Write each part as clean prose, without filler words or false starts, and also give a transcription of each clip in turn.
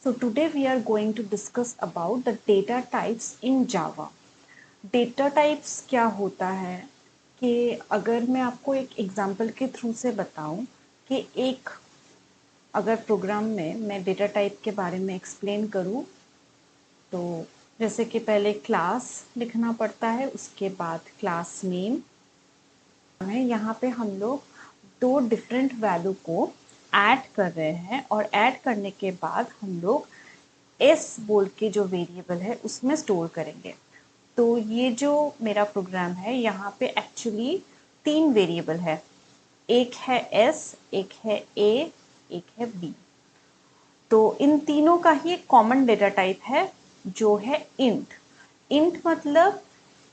So today we are going to discuss about the data types in Java. Data types क्या होता है कि अगर मैं आपको एक एग्जांपल के थ्रू से बताऊं कि एक अगर प्रोग्राम में मैं डेटा टाइप के बारे में एक्सप्लेन करूं तो जैसे कि पहले क्लास लिखना पड़ता है, उसके बाद क्लास नेम है। यहाँ पे हम लोग दो डिफरेंट वैल्यू को ऐड कर रहे हैं और ऐड करने के बाद हम लोग एस बोल के जो वेरिएबल है उसमें स्टोर करेंगे। तो ये जो मेरा प्रोग्राम है यहाँ पे एक्चुअली तीन वेरिएबल है, एक है एस, एक है ए, एक है बी। तो इन तीनों का ही एक कॉमन डेटा टाइप है जो है इंट। इंट मतलब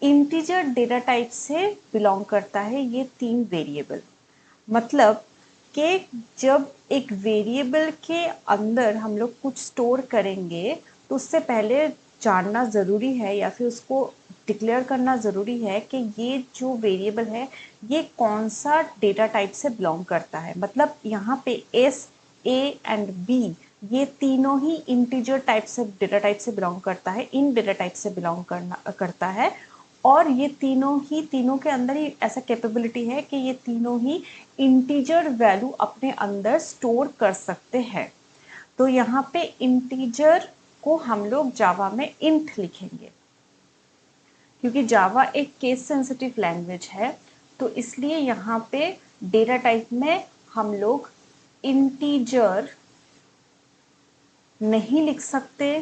इंटीजर डेटा टाइप से बिलोंग करता है ये तीन वेरिएबल। मतलब कि जब एक वेरिएबल के अंदर हम लोग कुछ स्टोर करेंगे तो उससे पहले जानना ज़रूरी है या फिर उसको डिक्लेयर करना ज़रूरी है कि ये जो वेरिएबल है ये कौन सा डेटा टाइप से बिलोंग करता है। मतलब यहाँ पे एस, ए एंड बी ये तीनों ही इंटीजर टाइप से डेटा टाइप से बिलोंग करता है, इन डेटा टाइप से बिलोंग करता है। और ये तीनों के अंदर ही ऐसा कैपेबिलिटी है कि ये तीनों ही इंटीजर वैल्यू अपने अंदर स्टोर कर सकते हैं। तो यहाँ पे इंटीजर को हम लोग जावा में इंट लिखेंगे क्योंकि जावा एक केस सेंसिटिव लैंग्वेज है। तो इसलिए यहाँ पे डेटा टाइप में हम लोग इंटीजर नहीं लिख सकते,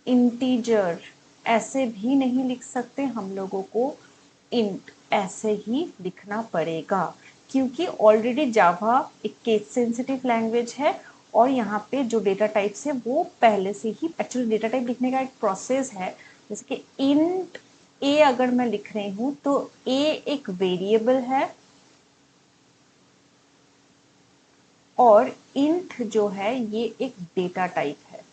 इंटीजर ऐसे भी नहीं लिख सकते, हम लोगों को इंट ऐसे ही लिखना पड़ेगा क्योंकि ऑलरेडी जावा एक केस सेंसिटिव लैंग्वेज है और यहाँ पे जो डेटा टाइप्स है वो पहले से ही एक्चुअली डेटा टाइप लिखने का एक प्रोसेस है। जैसे कि इंट ए अगर मैं लिख रही हूँ तो ए एक वेरिएबल है और इंट जो है ये एक डेटा टाइप है।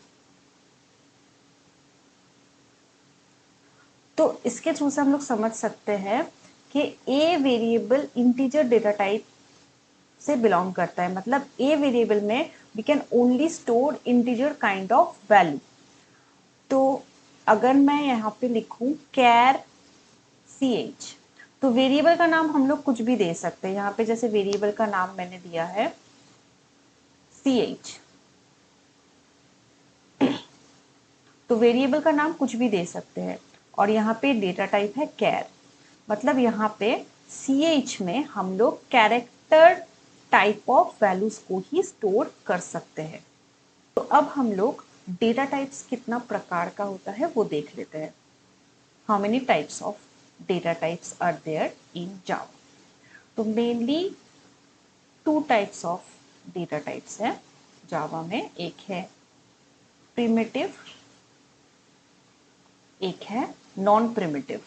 तो इसके थ्रू से हम लोग समझ सकते हैं कि A variable integer data type से बिलोंग करता है। मतलब ए वेरिएबल में we can only store integer kind of value. तो अगर मैं यहाँ पे लिखूं कैर सी एच तो वेरिएबल का नाम हम लोग कुछ भी दे सकते हैं। यहाँ पे जैसे वेरिएबल का नाम मैंने दिया है सी एच, तो वेरिएबल का नाम कुछ भी दे सकते हैं। और यहाँ पे डेटा टाइप है कैर, मतलब यहाँ पे सी एच में हम लोग कैरेक्टर टाइप ऑफ वैल्यूज को ही स्टोर कर सकते हैं। तो अब हम लोग डेटा टाइप्स कितना प्रकार का होता है वो देख लेते हैं। How many types of data types are there in Java. तो mainly two types of data types है जावा में, एक है प्रिमिटिव, एक है नॉन प्रिमिटिव।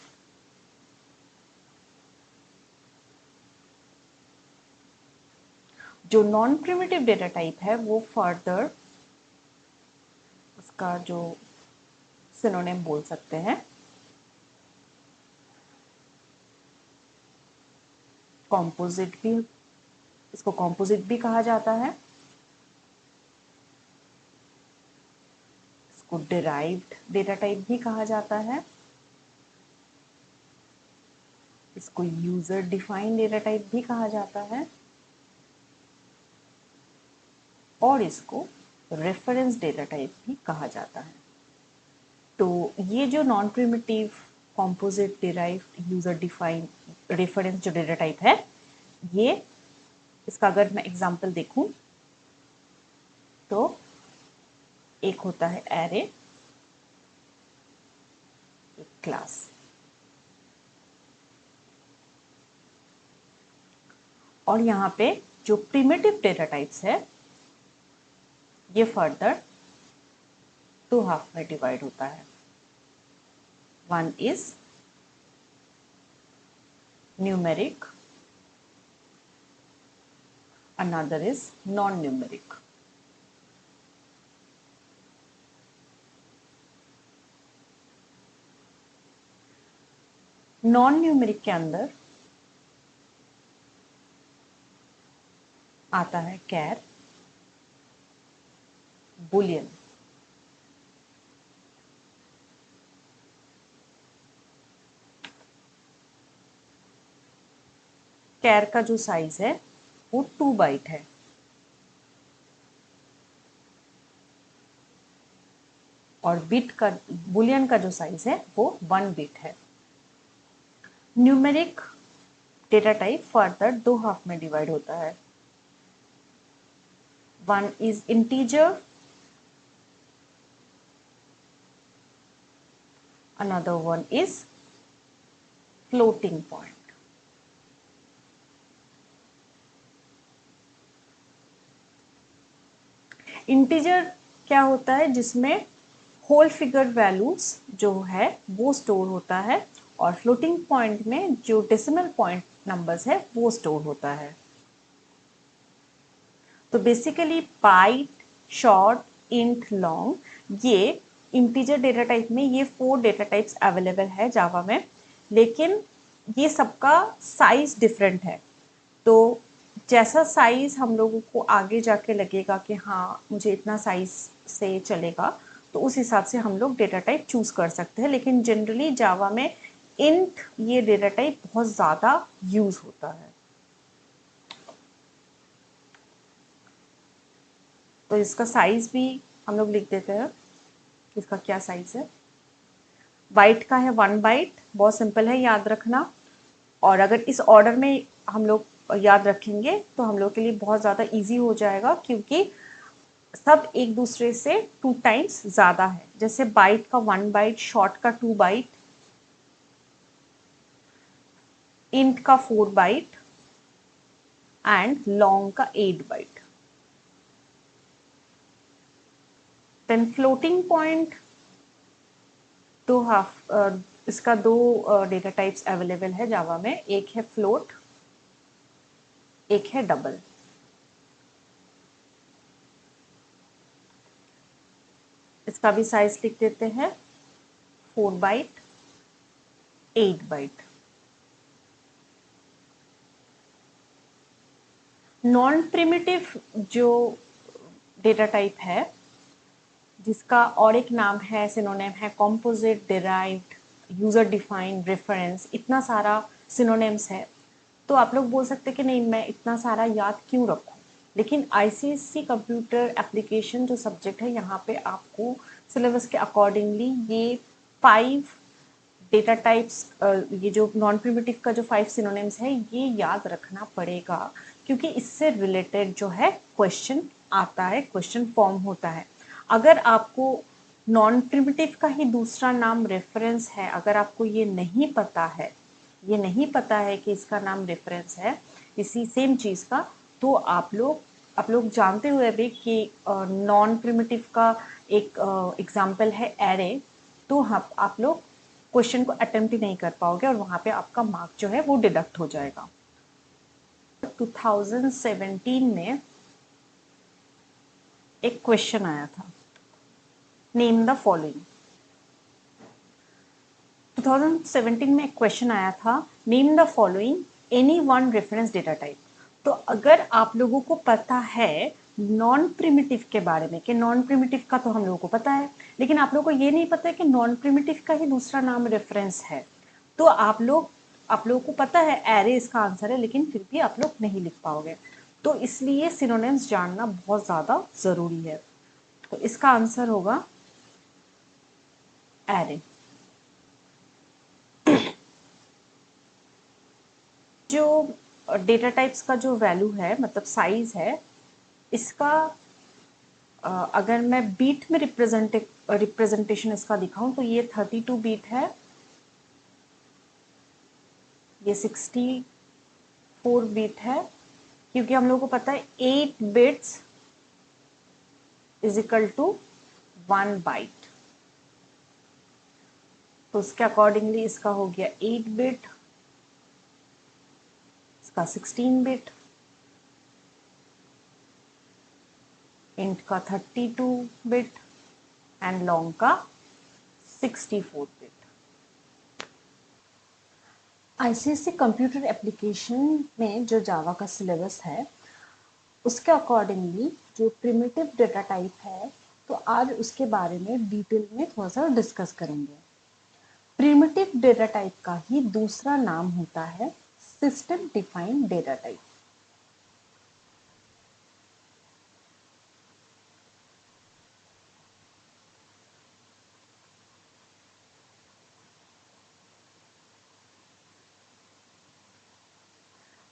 जो नॉन प्रिमिटिव डेटा टाइप है वो फर्दर उसका जो सिनोनिम बोल सकते हैं कॉम्पोजिट भी, इसको कॉम्पोजिट भी कहा जाता है, इसको डिराइव्ड डेटा टाइप भी कहा जाता है, इसको यूजर डिफाइंड डेटा टाइप भी कहा जाता है और इसको रेफरेंस डेटा टाइप भी कहा जाता है। तो ये जो non primitive, composite, derived, user defined, reference जो डेटा टाइप है ये, इसका अगर मैं एग्जांपल देखूं तो एक होता है एरे, एक क्लास। और यहाँ पे जो प्रिमिटिव डेटा टाइप्स है ये फर्दर टू हाफ में डिवाइड होता है। One is numeric, another is non numeric. Non numeric के अंदर आता है कैर, बुलियन। कैर का जो साइज है वो 2 बाइट है और बिट का बुलियन का जो साइज है वो 1 बिट है। Numeric data type further 2 half में डिवाइड होता है। One is integer, another one is floating point। Integer क्या होता है, जिसमें होल फिगर वैल्यूज जो है वो स्टोर होता है और फ्लोटिंग पॉइंट में जो डेसिमल पॉइंट नंबर्स है वो स्टोर होता है। तो basically byte, short, int, long, ये इंटीजर डेटा टाइप में ये 4 डेटा टाइप्स अवेलेबल है जावा में, लेकिन ये सबका साइज डिफरेंट है। तो जैसा साइज हम लोगों को आगे जाके लगेगा कि हाँ मुझे इतना साइज से चलेगा, तो उस हिसाब से हम लोग डेटा टाइप चूज कर सकते हैं। लेकिन जनरली जावा में इंट ये डेटा टाइप बहुत ज़्यादा यूज होता है। तो इसका साइज भी हम लोग लिख देते हैं, इसका क्या साइज है। बाइट का है 1 बाइट, बहुत सिंपल है याद रखना। और अगर इस ऑर्डर में हम लोग याद रखेंगे तो हम लोग के लिए बहुत ज़्यादा इजी हो जाएगा, क्योंकि सब एक दूसरे से 2 टाइम्स ज़्यादा है। जैसे बाइट का 1 बाइट, शॉर्ट का 2 बाइट, इंट का 4 बाइट एंड लॉन्ग का 8 बाइट। देन फ्लोटिंग पॉइंट इसका 2 डेटा टाइप्स अवेलेबल है जावा में, एक है फ्लोट, एक है डबल। इसका भी साइज लिख देते हैं, 4 बाइट, 8 बाइट। नॉन प्रिमिटिव जो डेटा टाइप है, जिसका और एक नाम है, सिनोनिम है composite, derived, user defined, reference, इतना सारा सिनोनिम्स है। तो आप लोग बोल सकते हैं कि नहीं मैं इतना सारा याद क्यों रखूं, लेकिन आईसीएससी कंप्यूटर एप्लीकेशन जो सब्जेक्ट है, यहाँ पे आपको सिलेबस के अकॉर्डिंगली ये 5 डेटा टाइप्स, ये जो नॉन प्रिमिटिव का जो 5 सिनोनिम्स है ये याद रखना पड़ेगा, क्योंकि इससे रिलेटेड जो है क्वेश्चन आता है, क्वेश्चन फॉर्म होता है। अगर आपको नॉन प्रिमिटिव का ही दूसरा नाम रेफरेंस है, अगर आपको ये नहीं पता है, ये नहीं पता है कि इसका नाम रेफरेंस है इसी सेम चीज़ का, तो आप लोग जानते हुए भी कि नॉन प्रिमिटिव का एक एग्जाम्पल है एरे, तो आप लोग क्वेश्चन को अटेम्प्ट ही नहीं कर पाओगे और वहाँ पे आपका मार्क जो है वो डिडक्ट हो जाएगा। 2017 में एक क्वेश्चन आया था, नेम द फॉलोइंग। 2017 में एक क्वेश्चन आया था, name the following any one reference data type. तो अगर आप लोगों को पता है नॉन प्रिमिटिव के बारे में, कि नॉन प्रिमिटिव का तो हम लोगों को पता है, लेकिन आप लोगों को ये नहीं पता है कि नॉन प्रिमिटिव का ही दूसरा नाम रेफरेंस है, तो आप लोगों को पता है एरे इसका आंसर है, लेकिन फिर भी आप लोग नहीं लिख पाओगे। तो इसलिए सिनोनिम्स जानना बहुत ज़्यादा ज़रूरी है। तो इसका आंसर होगा एरे। जो डेटा टाइप्स का जो वैल्यू है, मतलब साइज है इसका, अगर मैं बीट में रिप्रेजेंटेशन इसका दिखाऊं तो ये 32 बीट है, ये 64 बीट है, क्योंकि हम लोगों को पता है 8 bits is equal to 1 byte. तो उसके अकॉर्डिंगली इसका हो गया 8 बिट, इसका 16 बिट, इंट का 32 बिट एंड लॉन्ग का 64 बिट। आईसीएससी कंप्यूटर एप्लीकेशन में जो जावा का सिलेबस है उसके अकॉर्डिंगली जो प्रिमिटिव डेटा टाइप है तो आज उसके बारे में डिटेल में थोड़ा सा डिस्कस करेंगे। प्रिमिटिव डेटा टाइप का ही दूसरा नाम होता है सिस्टम डिफाइंड डेटा टाइप।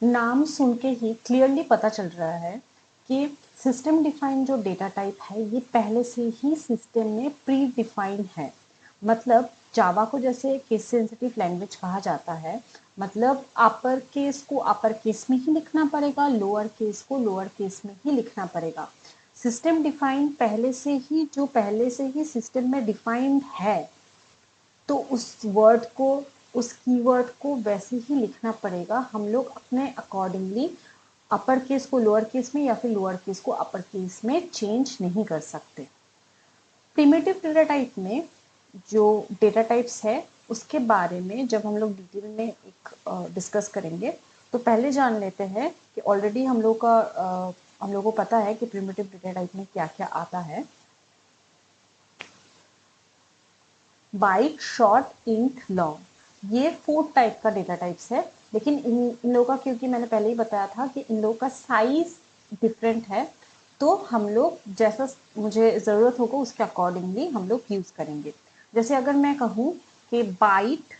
नाम सुन के ही क्लियरली पता चल रहा है कि सिस्टम डिफाइंड जो डेटा टाइप है ये पहले से ही सिस्टम में प्री डिफाइंड है। मतलब जावा को जैसे केस सेंसिटिव लैंग्वेज कहा जाता है, मतलब अपर केस को अपर केस में ही लिखना पड़ेगा, लोअर केस को लोअर केस में ही लिखना पड़ेगा। सिस्टम डिफाइंड पहले से ही सिस्टम में डिफाइंड है, तो उस वर्ड को, उस कीवर्ड को वैसे ही लिखना पड़ेगा। हम लोग अपने अकॉर्डिंगली अपर केस को लोअर केस में या फिर लोअर केस को अपर केस में चेंज नहीं कर सकते। प्रिमिटिव डेटा टाइप में जो डेटा टाइप्स है उसके बारे में जब हम लोग डिटेल में एक डिस्कस करेंगे, तो पहले जान लेते हैं कि ऑलरेडी हम लोग को पता है कि प्रिमिटिव डेटा टाइप में क्या क्या आता है। बाइट, शॉर्ट, इंट, लॉन्ग, ये 4 टाइप का डेटा टाइप्स है। लेकिन इन लोगों का, क्योंकि मैंने पहले ही बताया था कि इन लोगों का साइज डिफरेंट है, तो हम लोग जैसा मुझे ज़रूरत होगा उसके अकॉर्डिंगली हम लोग यूज़ करेंगे। जैसे अगर मैं कहूँ कि बाइट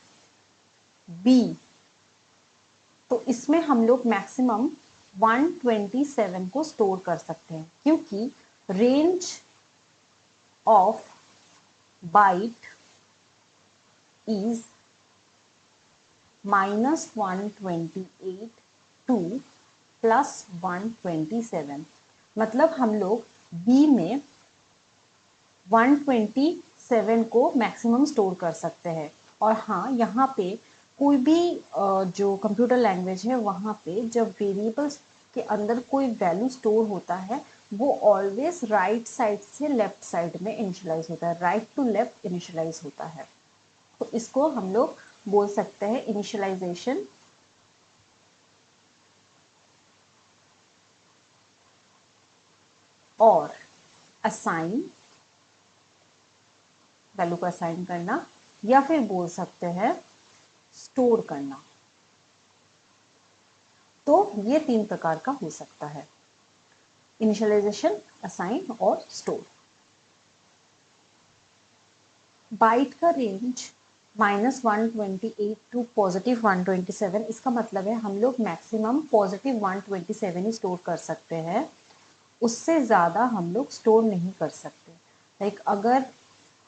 बी, तो इसमें हम लोग मैक्सिमम 127 को स्टोर कर सकते हैं, क्योंकि range of byte is -128 to +127। मतलब हम लोग बी में 127 को मैक्सिमम स्टोर कर सकते हैं। और हाँ, यहाँ पे कोई भी जो कंप्यूटर लैंग्वेज है वहाँ पे जब वेरिएबल्स के अंदर कोई वैल्यू स्टोर होता है, वो ऑलवेज राइट साइड से लेफ्ट साइड में इनिशियलाइज होता है, राइट टू लेफ्ट इनिशियलाइज होता है। तो इसको हम लोग बोल सकते हैं इनिशियलाइजेशन। और असाइन, वैल्यू को असाइन करना, या फिर बोल सकते हैं स्टोर करना। तो ये 3 प्रकार का हो सकता है, इनिशियलाइजेशन, असाइन और स्टोर। बाइट का रेंज -128 टू +127, इसका मतलब है हम लोग मैक्सिमम +127 ही स्टोर कर सकते हैं, उससे ज़्यादा हम लोग स्टोर नहीं कर सकते। लाइक अगर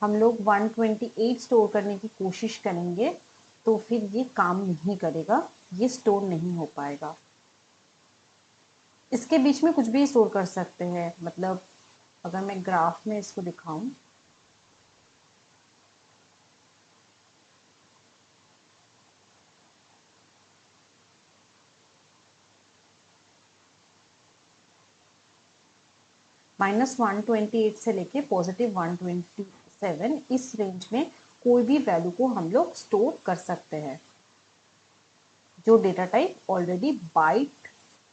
हम लोग 128 स्टोर करने की कोशिश करेंगे तो फिर ये काम नहीं करेगा, ये स्टोर नहीं हो पाएगा। इसके बीच में कुछ भी स्टोर कर सकते हैं। मतलब अगर मैं ग्राफ में इसको दिखाऊं, -128 से लेके +127, इस रेंज में कोई भी वैल्यू को हम लोग स्टोर कर सकते हैं, जो data type already byte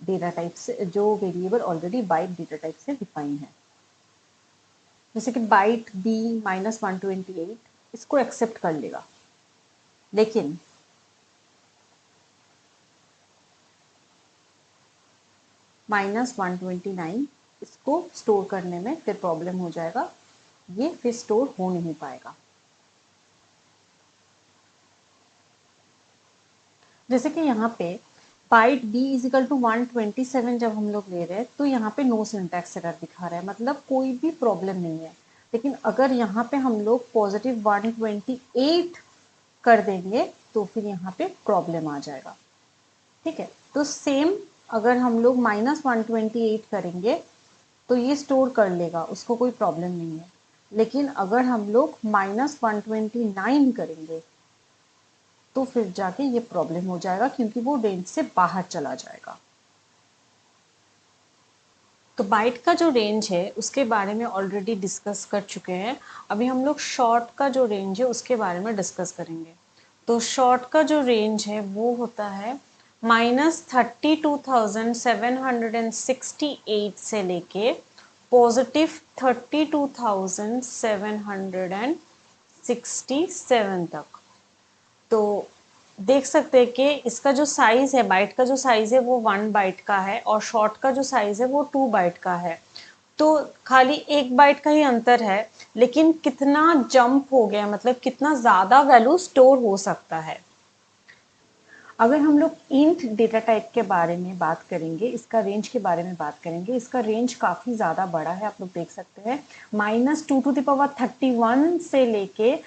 data type से, जो variable already byte data type से डिफाइन है। जैसे कि बाइट बी -128, इसको एक्सेप्ट कर लेगा, लेकिन -129 इसको स्टोर करने में फिर प्रॉब्लम हो जाएगा, ये फिर स्टोर हो नहीं पाएगा। जैसे कि यहाँ पे बाइट बी इजिकल टू 127 जब हम लोग ले रहे हैं, तो यहाँ पे नो सिंटैक्स एरर दिखा रहा है, मतलब कोई भी प्रॉब्लम नहीं है। लेकिन अगर यहाँ पे हम लोग +128 कर देंगे तो फिर यहाँ पे प्रॉब्लम आ जाएगा। ठीक है, तो सेम अगर हम लोग -128 करेंगे तो ये स्टोर कर लेगा, उसको कोई प्रॉब्लम नहीं है। लेकिन अगर हम लोग -129 करेंगे तो फिर जाके ये प्रॉब्लम हो जाएगा, क्योंकि वो रेंज से बाहर चला जाएगा। तो बाइट का जो रेंज है उसके बारे में ऑलरेडी डिस्कस कर चुके हैं। अभी हम लोग शॉर्ट का जो रेंज है उसके बारे में डिस्कस करेंगे। तो शॉर्ट का जो रेंज है वो होता है -32,768 से लेके +32,767 तक। तो देख सकते हैं कि इसका जो साइज है, बाइट का जो साइज है वो 1 बाइट का है और शॉर्ट का जो साइज है वो 2 बाइट का है। तो खाली 1 बाइट का ही अंतर है, लेकिन कितना जंप हो गया, मतलब कितना ज़्यादा वैल्यू स्टोर हो सकता है। अगर हम लोग इंट डेटा टाइप के बारे में बात करेंगे, इसका रेंज के बारे में बात करेंगे, इसका रेंज काफ़ी ज़्यादा बड़ा है। आप लोग देख सकते हैं -2^31 से लेके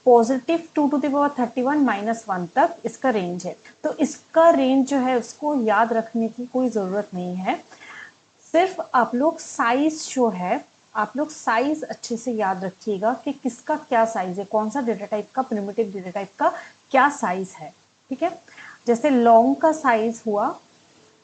+2^31 -1 तक इसका रेंज है। तो इसका रेंज जो है उसको याद रखने की कोई ज़रूरत नहीं है। सिर्फ आप लोग साइज जो है, आप लोग साइज अच्छे से याद रखिएगा कि किसका क्या साइज है, कौन सा डेटा टाइप का, प्रिमिटिव डेटा टाइप का क्या साइज है। ठीक है, जैसे लॉन्ग का साइज हुआ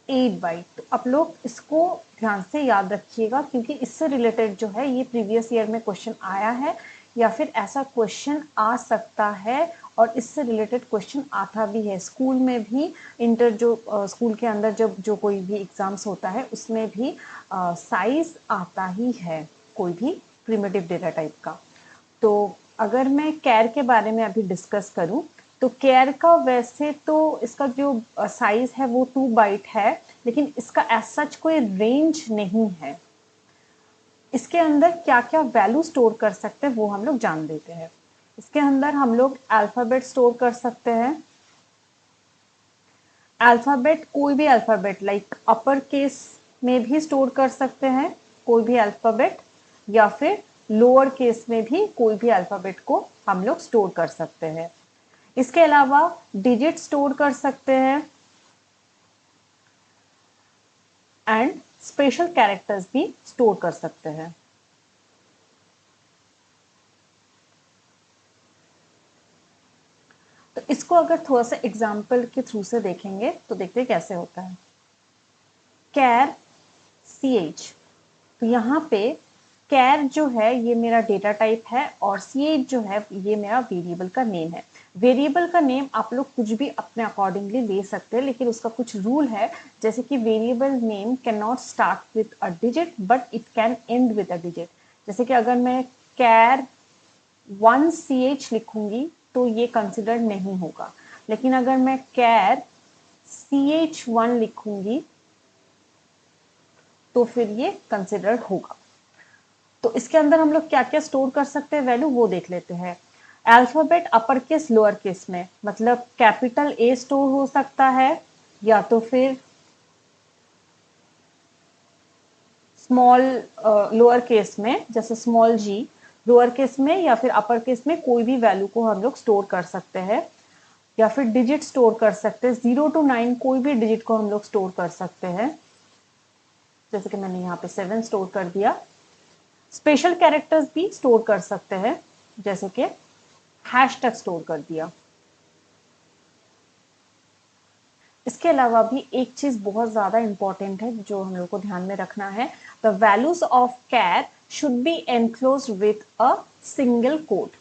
8 बाइट, तो आप लोग इसको ध्यान से याद रखिएगा, क्योंकि इससे रिलेटेड जो है ये प्रीवियस ईयर में क्वेश्चन आया है या फिर ऐसा क्वेश्चन आ सकता है, और इससे रिलेटेड क्वेश्चन आता भी है स्कूल में भी। इंटर जो स्कूल के अंदर जब जो कोई भी एग्जाम्स होता है उसमें भी साइज आता ही है कोई भी प्रिमिटिव डेटा टाइप का। तो अगर मैं कैर के बारे में अभी डिस्कस करूं, तो कैर का वैसे तो इसका जो साइज है वो 2 बाइट है, लेकिन इसका एज सच कोई रेंज नहीं है। इसके अंदर क्या क्या वैल्यू स्टोर कर सकते हैं वो हम लोग जान लेते हैं। इसके अंदर हम लोग अल्फ़ाबेट स्टोर कर सकते हैं। अल्फ़ाबेट, कोई भी अल्फ़ाबेट, लाइक अपर केस में भी स्टोर कर सकते हैं कोई भी अल्फ़ाबेट, या फिर लोअर केस में भी कोई भी अल्फ़ाबेट को हम लोग स्टोर कर सकते हैं। इसके अलावा डिजिट स्टोर कर सकते हैं एंड स्पेशल कैरेक्टर्स भी स्टोर कर सकते हैं। तो इसको अगर थोड़ा सा एग्जाम्पल के थ्रू से देखेंगे तो देखते हैं कैसे होता है। कैर CH, तो यहाँ पे कैर जो है ये मेरा डेटा टाइप है और CH जो है ये मेरा वेरिएबल का नेम है। वेरिएबल का नेम आप लोग कुछ भी अपने अकॉर्डिंगली ले सकते हैं, लेकिन उसका कुछ रूल है, जैसे कि variable name can not start with a digit but it can and with a digit. जैसे कि अगर मैं कैर 1CH लिखूंगी तो ये कंसिडर नहीं होगा, लेकिन अगर मैं कैर CH1 लिखूंगी तो फिर ये कंसिडर होगा। तो इसके अंदर हम लोग क्या क्या स्टोर कर सकते हैं वैल्यू वो देख लेते हैं। Alphabet upper case lower case में, मतलब कैपिटल A स्टोर हो सकता है, या तो फिर स्मॉल लोअर केस में जैसे स्मॉल g लोअर केस में, या फिर अपर केस में कोई भी वैल्यू को हम लोग स्टोर कर सकते हैं, या फिर डिजिट स्टोर कर सकते हैं 0 to 9 कोई भी डिजिट को हम लोग स्टोर कर सकते हैं, जैसे कि मैंने यहाँ पे 7 स्टोर कर दिया। स्पेशल कैरेक्टर्स भी स्टोर कर सकते हैं, जैसे कि हैशटैग स्टोर कर दिया। इसके अलावा भी एक चीज बहुत ज्यादा इंपॉर्टेंट है जो हम लोग को ध्यान में रखना है। The values of char should be enclose with a single quote.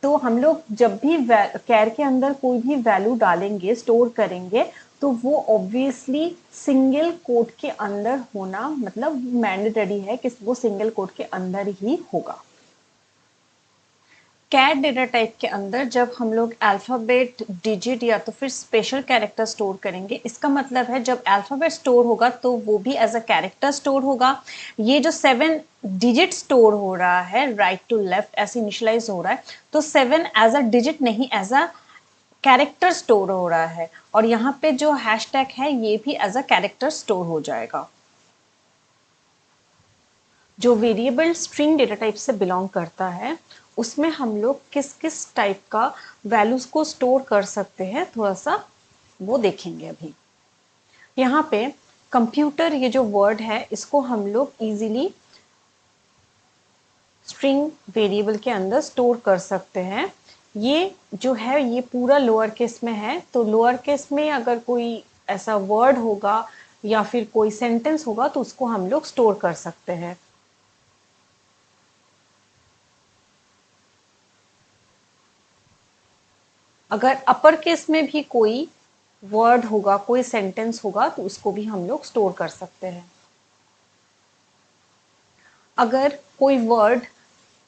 तो हम लोग जब भी कैर के अंदर कोई भी वैल्यू डालेंगे, स्टोर करेंगे, तो वो ऑब्वियसली सिंगल कोट के अंदर होना मतलब मैंडेटरी है कि वो सिंगल कोट के अंदर ही होगा। कैट डेटा टाइप के अंदर जब हम लोग अल्फ़ाबेट, डिजिट या तो फिर स्पेशल कैरेक्टर स्टोर करेंगे, इसका मतलब है जब अल्फ़ाबेट स्टोर होगा तो वो भी एज अ कैरेक्टर स्टोर होगा। ये जो 7 डिजिट स्टोर हो रहा है राइट टू लेफ्ट ऐसे इनिशियलाइज हो रहा है, तो 7 एज अ डिजिट नहीं एज अ कैरेक्टर स्टोर हो रहा है, और यहाँ पे जो हैशटैग है ये भी एज अ कैरेक्टर स्टोर हो जाएगा। जो वेरिएबल स्ट्रिंग डेटा टाइप से बिलोंग करता है उसमें हम लोग किस किस टाइप का वैल्यूज को स्टोर कर सकते हैं, थोड़ा सा वो देखेंगे अभी। यहाँ पे कंप्यूटर ये जो वर्ड है इसको हम लोग इजीली स्ट्रिंग वेरिएबल के अंदर स्टोर कर सकते हैं। ये जो है ये पूरा लोअर केस में है, तो लोअर केस में अगर कोई ऐसा वर्ड होगा या फिर कोई सेंटेंस होगा तो उसको हम लोग स्टोर कर सकते हैं। अगर अपर केस में भी कोई वर्ड होगा, कोई सेंटेंस होगा, तो उसको भी हम लोग स्टोर कर सकते हैं। अगर कोई वर्ड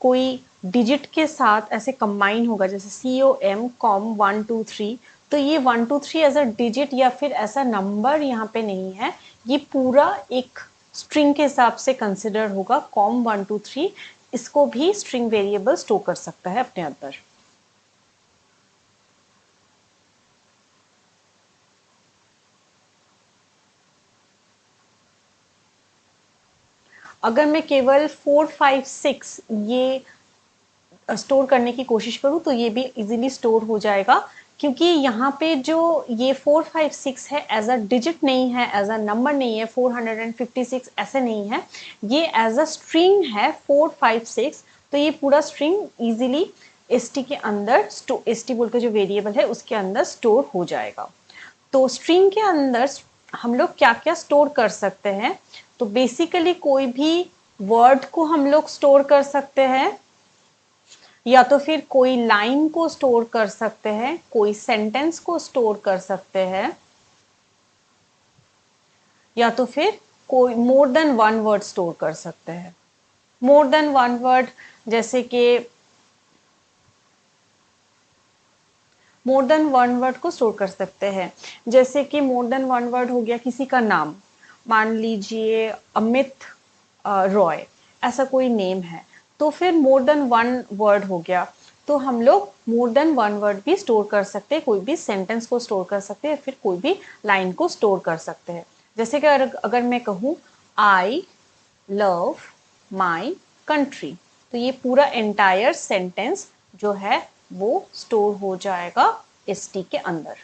कोई डिजिट के साथ ऐसे कंबाइन होगा, जैसे COM कॉम 1 2 3, तो ये 1 2 3 एज अ डिजिट या फिर ऐसा नंबर यहाँ पे नहीं है, ये पूरा एक स्ट्रिंग के हिसाब से कंसिडर होगा। कॉम 1 2 3 इसको भी स्ट्रिंग वेरिएबल स्टोर कर सकता है अपने अंदर। अगर मैं केवल 4 5 6 ये स्टोर करने की कोशिश करूँ तो ये भी इजीली स्टोर हो जाएगा, क्योंकि यहाँ पे जो ये 4 5 6 है एज अ डिजिट नहीं है, एज अ नंबर नहीं है, 456 ऐसे नहीं है, ये एज अ स्ट्रिंग है 4 5 6। तो ये पूरा स्ट्रिंग इजीली ST के अंदर ST बोल के जो वेरिएबल है उसके अंदर स्टोर हो जाएगा। तो स्ट्रिंग के अंदर हम लोग क्या क्या स्टोर कर सकते हैं, तो बेसिकली कोई भी वर्ड को हम लोग स्टोर कर सकते हैं, या तो फिर कोई लाइन को स्टोर कर सकते हैं, कोई सेंटेंस को स्टोर कर सकते हैं, या तो फिर कोई more than one word store कर सकते हैं। मोर देन वन वर्ड जैसे कि मोर देन वन वर्ड को स्टोर कर सकते हैं, जैसे कि मोर देन वन वर्ड हो गया किसी का नाम, मान लीजिए अमित रॉय, ऐसा कोई नेम है, तो फिर मोर देन वन वर्ड हो गया, तो हम लोग मोर देन वन वर्ड भी स्टोर कर सकते हैं, कोई भी सेंटेंस को स्टोर कर सकते हैं, फिर कोई भी लाइन को स्टोर कर सकते हैं। जैसे कि अगर मैं कहूँ आई लव माई कंट्री, तो ये पूरा एंटायर सेंटेंस जो है वो स्टोर हो जाएगा ST के अंदर।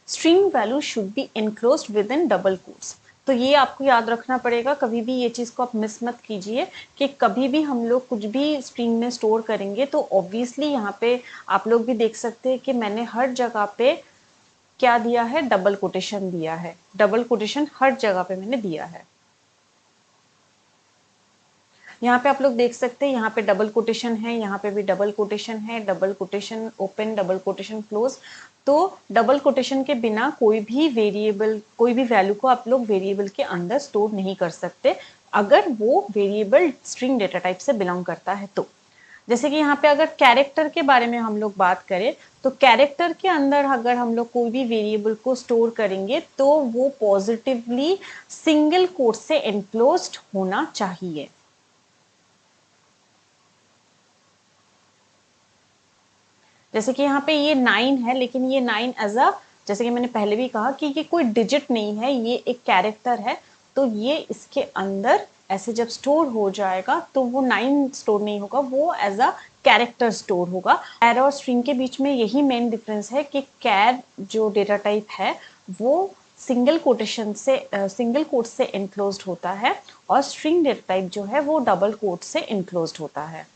String value should be enclosed with in double quotes. तो ये आपको याद रखना पड़ेगा, कभी भी ये चीज़ को आप मिस मत कीजिए कि कभी भी हम लोग कुछ भी स्ट्रिंग में स्टोर करेंगे तो ऑब्वियसली यहाँ पे आप लोग भी देख सकते हैं कि मैंने हर जगह पे क्या दिया है, डबल कोटेशन दिया है। डबल कोटेशन हर जगह पे मैंने दिया है। यहाँ पे आप लोग देख सकते हैं, यहाँ पे डबल कोटेशन है, यहाँ पे भी डबल कोटेशन है, double quotation open, double quotation close. तो डबल कोटेशन के बिना कोई भी वेरिएबल, कोई भी वैल्यू को आप लोग वेरिएबल के अंदर स्टोर नहीं कर सकते, अगर वो वेरिएबल स्ट्रिंग डेटा टाइप से बिलोंग करता है तो। जैसे कि यहाँ पे अगर कैरेक्टर के बारे में हम लोग बात करें, तो कैरेक्टर के अंदर अगर हम लोग कोई भी वेरिएबल को स्टोर करेंगे तो वो पॉजिटिवली सिंगल कोट से एनक्लोज्ड होना चाहिए। जैसे कि यहाँ पे ये 9 है, लेकिन ये 9 एज अ, जैसे कि मैंने पहले भी कहा कि ये कोई डिजिट नहीं है, ये एक कैरेक्टर है, तो ये इसके अंदर ऐसे जब स्टोर हो जाएगा तो वो 9 स्टोर नहीं होगा, वो एज अ कैरेक्टर स्टोर होगा। कैर और स्ट्रिंग के बीच में यही मेन डिफरेंस है कि कैर जो डेटा टाइप है वो सिंगल कोटेशन से सिंगल कोट से एनक्लोज्ड होता है, और स्ट्रिंग डेटा टाइप जो है वो डबल कोट से एनक्लोज्ड होता है।